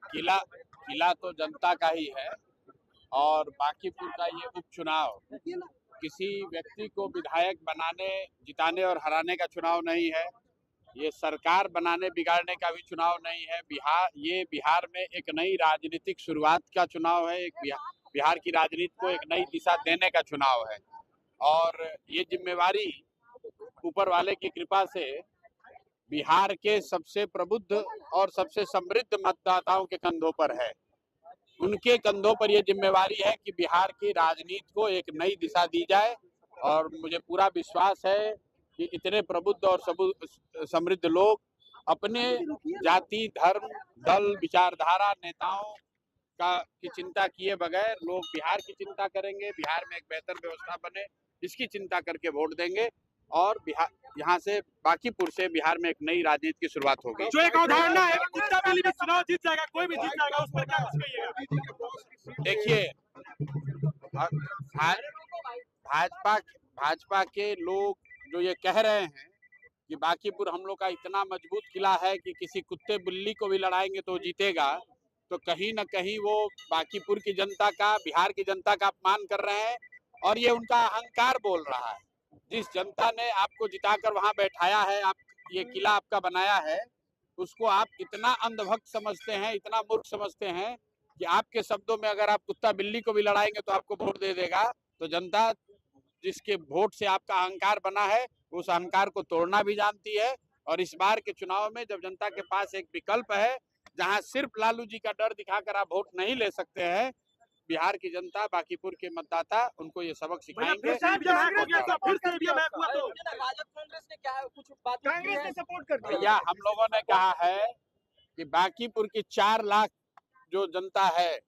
किला किला तो जनता का ही है और बांकीपुर का ये उपचुनाव किसी व्यक्ति को विधायक बनाने, जिताने और हराने का चुनाव नहीं है। ये सरकार बनाने बिगाड़ने का भी चुनाव नहीं है। बिहार में एक नई राजनीतिक शुरुआत का चुनाव है। एक बिहार की राजनीति को एक नई दिशा देने का चुनाव है और ये जिम्मेवारी ऊपर वाले की कृपा से बिहार के सबसे प्रबुद्ध और सबसे समृद्ध मतदाताओं के कंधों पर है। उनके कंधों पर यह जिम्मेवारी है कि बिहार की राजनीति को एक नई दिशा दी जाए और मुझे पूरा विश्वास है कि इतने प्रबुद्ध और समृद्ध लोग अपने जाति, धर्म, दल, विचारधारा, नेताओं की चिंता किए बगैर लोग बिहार की चिंता करेंगे, बिहार में एक बेहतर व्यवस्था बने इसकी चिंता करके वोट देंगे और बिहार यहाँ से बांकीपुर से बिहार में एक नई राजनीति की शुरुआत होगी। जो एक अवधारणा है कि कुत्ता बिल्ली भी चुनाव जीत जाएगा, कोई भी जीत जाएगा, उस पर क्या कुछ कहिएगा? देखिए, भाजपा के लोग जो ये कह रहे हैं कि बांकीपुर हम लोग का इतना मजबूत किला है कि किसी कुत्ते बिल्ली को भी लड़ाएंगे तो जीतेगा, तो कहीं न कहीं वो बांकीपुर की जनता का, बिहार की जनता का अपमान कर रहे हैं और ये उनका अहंकार बोल रहा है। जिस जनता ने आपको जिताकर वहां बैठाया है, आप ये किला आपका बनाया है, उसको आप इतना अंधभक्त समझते हैं, इतना मूर्ख समझते हैं कि आपके शब्दों में अगर आप कुत्ता बिल्ली को भी लड़ाएंगे तो आपको वोट दे देगा। तो जनता जिसके वोट से आपका अहंकार बना है उस अहंकार को तोड़ना भी जानती है और इस बार के चुनाव में जब जनता के पास एक विकल्प है जहां सिर्फ लालू जी का डर दिखाकर आप वोट नहीं ले सकते हैं, बिहार की जनता, बांकीपुर के मतदाता उनको ये सबक सिखाएंगे। भैया, हम लोगों ने कहा है कि बांकीपुर की 4 लाख जो जनता है,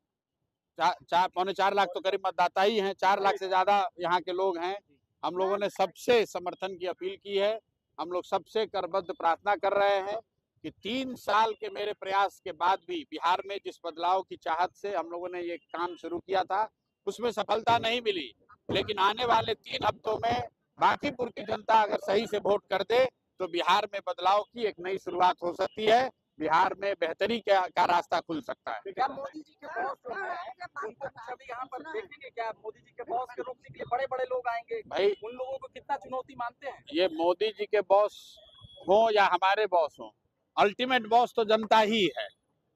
4.25 लाख तो करीब मतदाता ही हैं, 4 लाख से ज्यादा यहाँ के लोग हैं। हम लोगों ने सबसे समर्थन की अपील की है। हम लोग सबसे करबद्ध प्रार्थना कर रहे हैं कि 3 साल के मेरे प्रयास के बाद भी बिहार में जिस बदलाव की चाहत से हम लोगों ने ये काम शुरू किया था उसमें सफलता नहीं मिली, लेकिन आने वाले 3 हफ्तों में बांकीपुर की जनता अगर सही से वोट कर दे तो बिहार में बदलाव की एक नई शुरुआत हो सकती है, बिहार में बेहतरी का रास्ता खुल सकता है। क्या मोदी जी के बॉस यहाँ पर देखेंगे? क्या मोदी जी के बॉस के रोकने के लिए बड़े-बड़े लोग आएंगे? भाई, उन लोगों को कितना चुनौती मानते हैं? ये मोदी जी के बॉस हो या हमारे बॉस हो, अल्टीमेट बॉस तो जनता ही है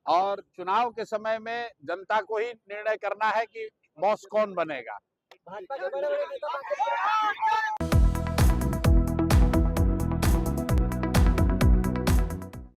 और चुनाव के समय में जनता को ही निर्णय करना है कि बॉस कौन बनेगा। भाजपा के बड़े-बड़े नेता